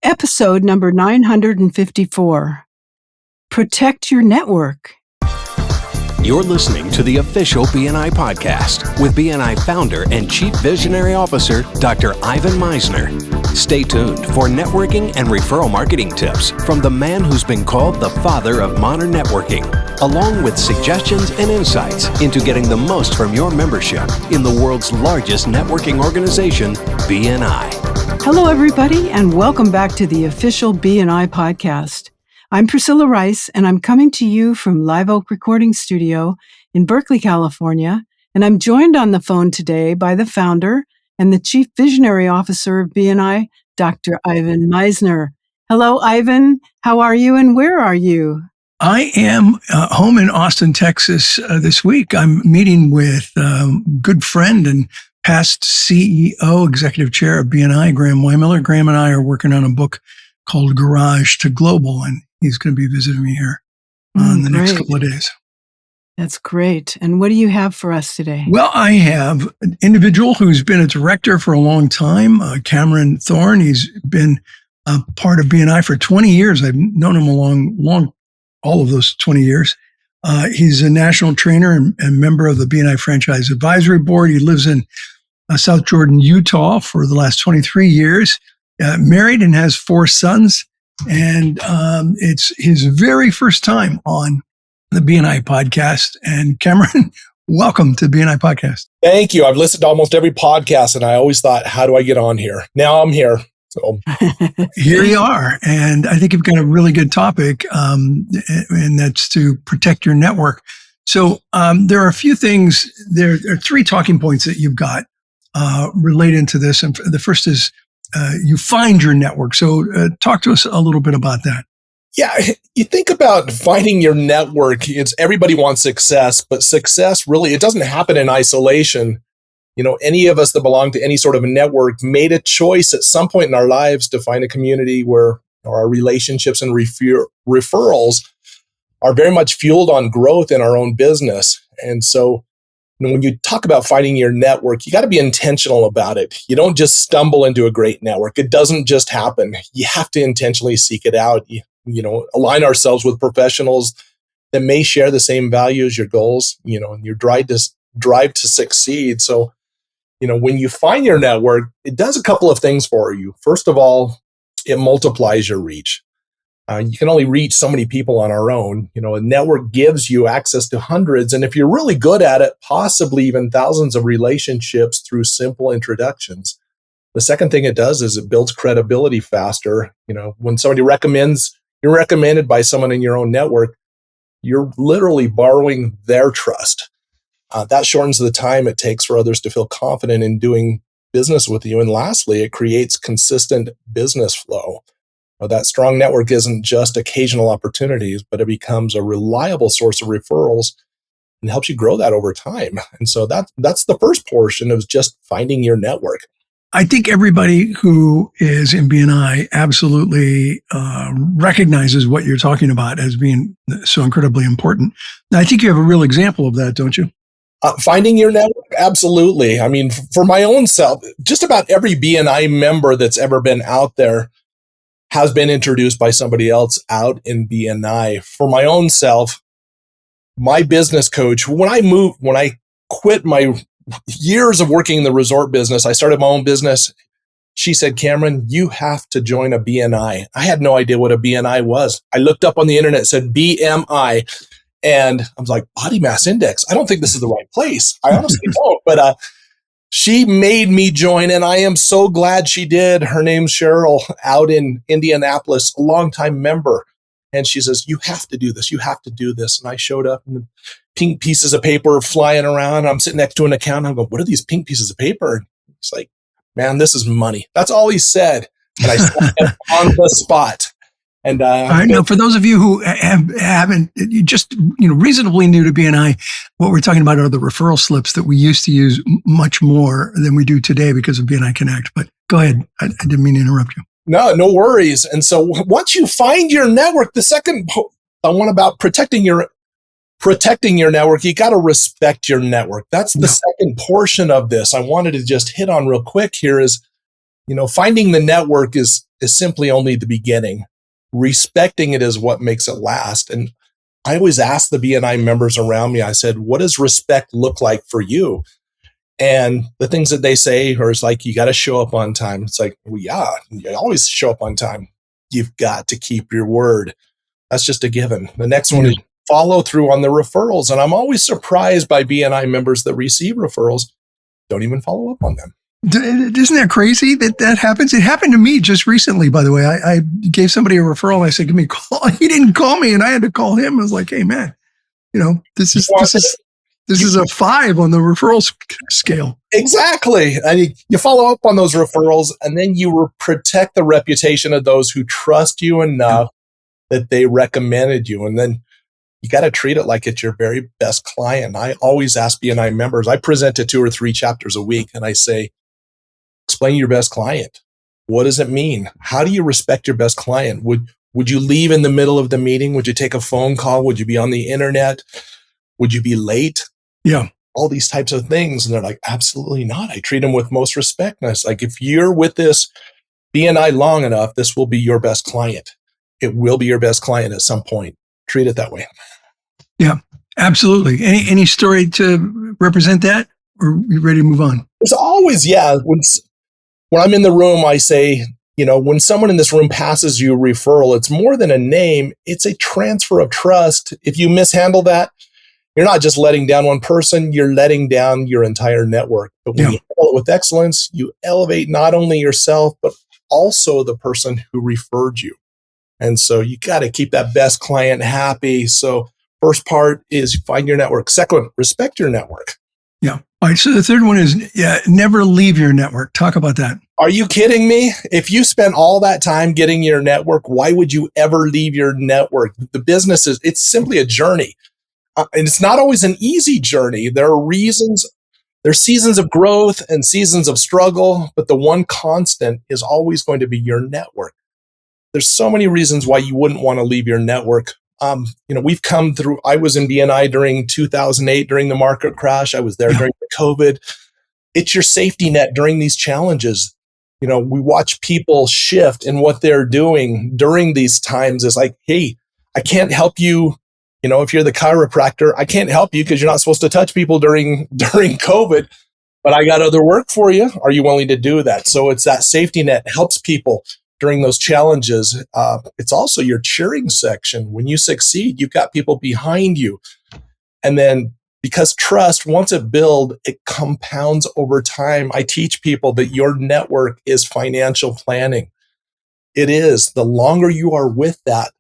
Episode number 954. Protect your network. You're listening to the official BNI podcast with BNI founder and Chief Visionary Officer, Dr. Ivan Misner. Stay tuned for networking and referral marketing tips from the man who's been called the father of modern networking, along with suggestions and insights into getting the most from your membership in the world's largest networking organization, BNI. Hello, everybody, and welcome back to the official BNI podcast. I'm Priscilla Rice, and I'm coming to you from Live Oak Recording Studio in Berkeley, California, and I'm joined on the phone today by the founder and the Chief Visionary Officer of BNI, Dr. Ivan Misner. Hello, Ivan. How are you, and where are you? I am home in Austin, Texas this week. I'm meeting with good friend and past CEO, Executive Chair of BNI, Graham Weimiller. Graham and I are working on a book called Garage to Global, and he's going to be visiting me here in the next couple of days. That's great. And what do you have for us today? Well, I have an individual who's been a director for a long time, Kameron Thorne. He's been a part of BNI for 20 years. I've known him long all of those 20 years. He's a national trainer and member of the BNI Franchise Advisory Board. He lives in South Jordan, Utah for the last 23 years, married and has 4 sons. And it's his very first time on the BNI podcast. And Kameron, welcome to the BNI podcast. Thank you. I've listened to almost every podcast and I always thought, how do I get on here? Now I'm here. So here you are. And I think you've got a really good topic, and that's to protect your network. So there are a few things, there are 3 talking points that you've got related to this. And the first is you find your network. So talk to us a little bit about that. Yeah, you think about finding your network. It's everybody wants success, but success really, it doesn't happen in isolation. You know, any of us that belong to any sort of a network made a choice at some point in our lives to find a community where our relationships and referrals are very much fueled on growth in our own business. And so when you talk about finding your network, you got to be intentional about it. You don't just stumble into a great network. It doesn't just happen. You have to intentionally seek it out. You know, align ourselves with professionals that may share the same values, your goals, you know, and your drive to succeed. So, you know, when you find your network, it does a couple of things for you. First of all, it multiplies your reach. You can only reach so many people on our own. You know, a network gives you access to hundreds. And if you're really good at it, possibly even thousands of relationships through simple introductions. The second thing it does is it builds credibility faster. You know, when somebody you're recommended by someone in your own network, you're literally borrowing their trust. That shortens the time it takes for others to feel confident in doing business with you. And lastly, it creates consistent business flow. That strong network isn't just occasional opportunities, but it becomes a reliable source of referrals and helps you grow that over time. And so that's the first portion of just finding your network. I think everybody who is in BNI absolutely recognizes what you're talking about as being so incredibly important. Now, I think you have a real example of that, don't you? Finding your network? Absolutely. I mean, for my own self, just about every BNI member that's ever been out there has been introduced by somebody else out in BNI. For my own self, my business coach, when I quit my years of working in the resort business, I started my own business. She said, Kameron, you have to join a BNI. I had no idea what a BNI was. I looked up on the internet, it said BMI. And I was like, body mass index. I don't think this is the right place. I honestly don't. But she made me join, and I am so glad she did. Her name's Cheryl out in Indianapolis, a longtime member. And she says, you have to do this. You have to do this. And I showed up and the pink pieces of paper flying around. I'm sitting next to an accountant. I'm going, what are these pink pieces of paper? And he's like, man, this is money. That's all he said. And I said on the spot. And now, for those of you who haven't, you just reasonably new to BNI, what we're talking about are the referral slips that we used to use much more than we do today because of BNI Connect. But go ahead. I didn't mean to interrupt you. No worries. And so once you find your network, the second one about protecting your network, you got to respect your network. That's the second portion of this. I wanted to just hit on real quick here is Finding the network is simply only the beginning. Respecting it is what makes it last. And I always ask the BNI members around me, I said, what does respect look like for you? And the things that they say are like, you got to show up on time. It's like, well, yeah, you always show up on time. You've got to keep your word. That's just a given. The next one is follow through on the referrals. And I'm always surprised by BNI members that receive referrals, don't even follow up on them. Isn't that crazy that happens? It happened to me just recently, by the way. I gave somebody a referral. And I said, give me a call. He didn't call me and I had to call him. I was like, hey, man, this is a 5 on the referral scale. Exactly. And you follow up on those referrals, and then you protect the reputation of those who trust you enough that they recommended you. And then you got to treat it like it's your very best client. I always ask BNI members, I present to 2 or 3 chapters a week, and I say, explain your best client. What does it mean? How do you respect your best client? Would you leave in the middle of the meeting? Would you take a phone call? Would you be on the internet? Would you be late? Yeah. All these types of things. And they're like, absolutely not. I treat them with most respect. And it's like, if you're with this BNI long enough, this will be your best client. It will be your best client at some point. Treat it that way. Yeah, absolutely. Any story to represent that? Or are we ready to move on? There's always, when I'm in the room, I say, when someone in this room passes you a referral, it's more than a name. It's a transfer of trust. If you mishandle that, you're not just letting down one person, you're letting down your entire network. But when you handle it with excellence, you elevate not only yourself, but also the person who referred you. And so you got to keep that best client happy. So first part is find your network. Second, respect your network. Yeah. All right. So the third one is never leave your network. Talk about that. Are you kidding me? If you spent all that time getting your network, why would you ever leave your network? The business it's simply a journey. And it's not always an easy journey. There are reasons, there's seasons of growth and seasons of struggle, but the one constant is always going to be your network. There's so many reasons why you wouldn't want to leave your network. We've come through, I was in BNI during 2008, during the market crash. I was there during the COVID. It's your safety net during these challenges. We watch people shift in what they're doing during these times. It's like, hey, I can't help you. If you're the chiropractor, I can't help you because you're not supposed to touch people during COVID, but I got other work for you. Are you willing to do that? So it's that safety net helps people during those challenges. It's also your cheering section. When you succeed, you've got people behind you. And then because trust, once it builds, it compounds over time. I teach people that your network is financial planning. It is. The longer you are with that,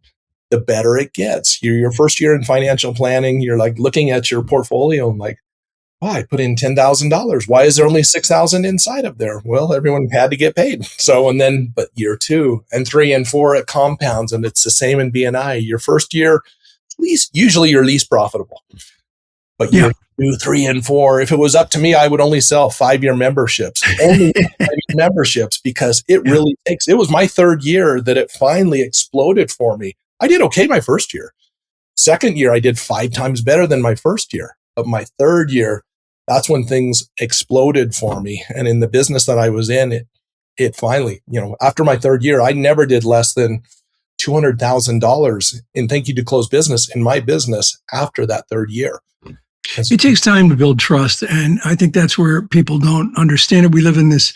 the better it gets. You're your first year in financial planning. You're like looking at your portfolio and like, oh, I put in $10,000. Why is there only $6,000 inside of there? Well, everyone had to get paid. So, but year 2 and 3 and 4, it compounds, and it's the same in BNI. Your first year, usually you're least profitable. But year 2, 3, and 4, if it was up to me, I would only sell 5-year memberships, only 5-year memberships, because it really takes, it was my 3rd year that it finally exploded for me. I did okay my first year. Second year, I did 5 times better than my first year. But my 3rd year, that's when things exploded for me. And in the business that I was in, it finally, after my 3rd year, I never did less than $200,000 in thank you to close business in my business after that 3rd year. It takes time to build trust. And I think that's where people don't understand it. We live in this,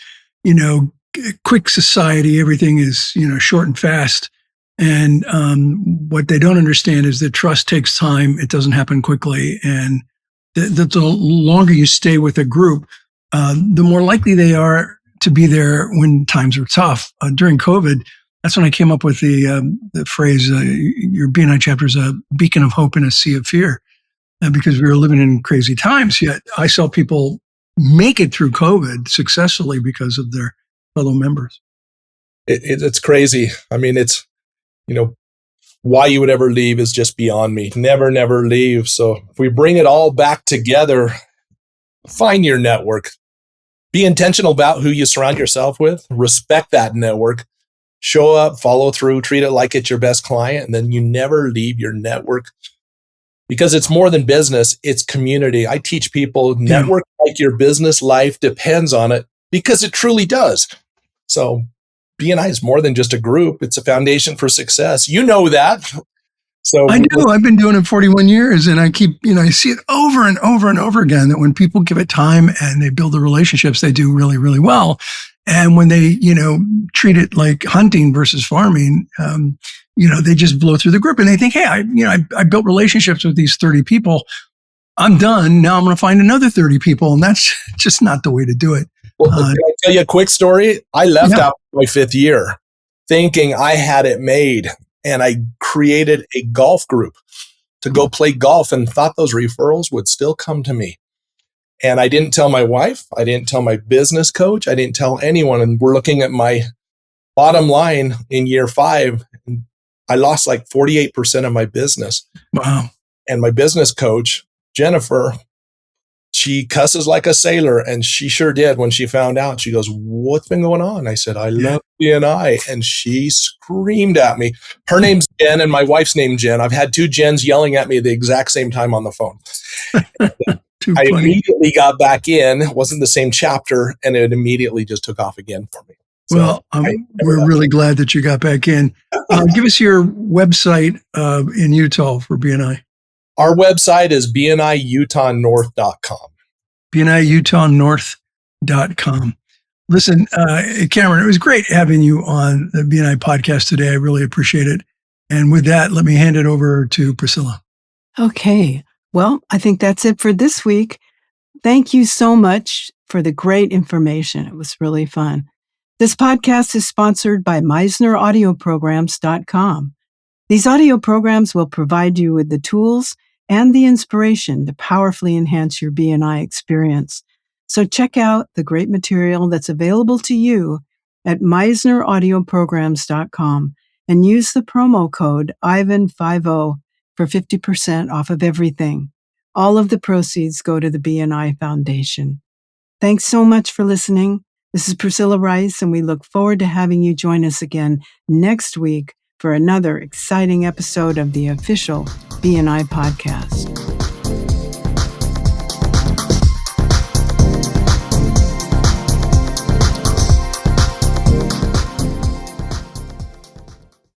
quick society. Everything is, short and fast. And what they don't understand is that trust takes time. It doesn't happen quickly. And the longer you stay with a group, the more likely they are to be there when times are tough. During COVID, that's when I came up with the phrase, your BNI chapter is a beacon of hope in a sea of fear. Because we were living in crazy times, yet I saw people make it through COVID successfully because of their fellow members. It's crazy. I mean, it's, why you would ever leave is just beyond me. Never leave. So if we bring it all back together, find your network. Be intentional about who you surround yourself with. Respect that network. Show up, follow through, treat it like it's your best client, and then you never leave your network. Because it's more than business, it's community. I teach people network like your business life depends on it, because it truly does. So BNI is more than just a group. It's a foundation for success. You know that. So I do. I've been doing it 41 years, and I keep, I see it over and over and over again that when people give it time and they build the relationships, they do really, really well. And when they, treat it like hunting versus farming, they just blow through the group and they think, hey, I built relationships with these 30 people. I'm done. Now I'm going to find another 30 people. And that's just not the way to do it. Well, can I tell you a quick story? I left out my 5th year thinking I had it made. And I created a golf group to go play golf and thought those referrals would still come to me. And I didn't tell my wife. I didn't tell my business coach. I didn't tell anyone. And we're looking at my bottom line in year 5. And I lost like 48% of my business. Wow. And my business coach, Jennifer, she cusses like a sailor, and she sure did when she found out. She goes, what's been going on? I said, I love BNI. And she screamed at me. Her name's Jen and my wife's name Jen. I've had 2 Jens yelling at me at the exact same time on the phone. I immediately got back in. It wasn't the same chapter, and it immediately just took off again for me. So well, we're really glad that you got back in. Give us your website in Utah for BNI. Our website is bniutahnorth.com. bniutahnorth.com. Listen, Kameron, it was great having you on the BNI podcast today. I really appreciate it. And with that, let me hand it over to Priscilla. Okay. Well, I think that's it for this week. Thank you so much for the great information. It was really fun. This podcast is sponsored by MeisnerAudioprograms.com. These audio programs will provide you with the tools and the inspiration to powerfully enhance your BNI experience. So check out the great material that's available to you at MeisnerAudioprograms.com and use the promo code IVAN50 for 50% off of everything. All of the proceeds go to the BNI Foundation. Thanks so much for listening. This is Priscilla Rice, and we look forward to having you join us again next week for another exciting episode of the official BNI podcast.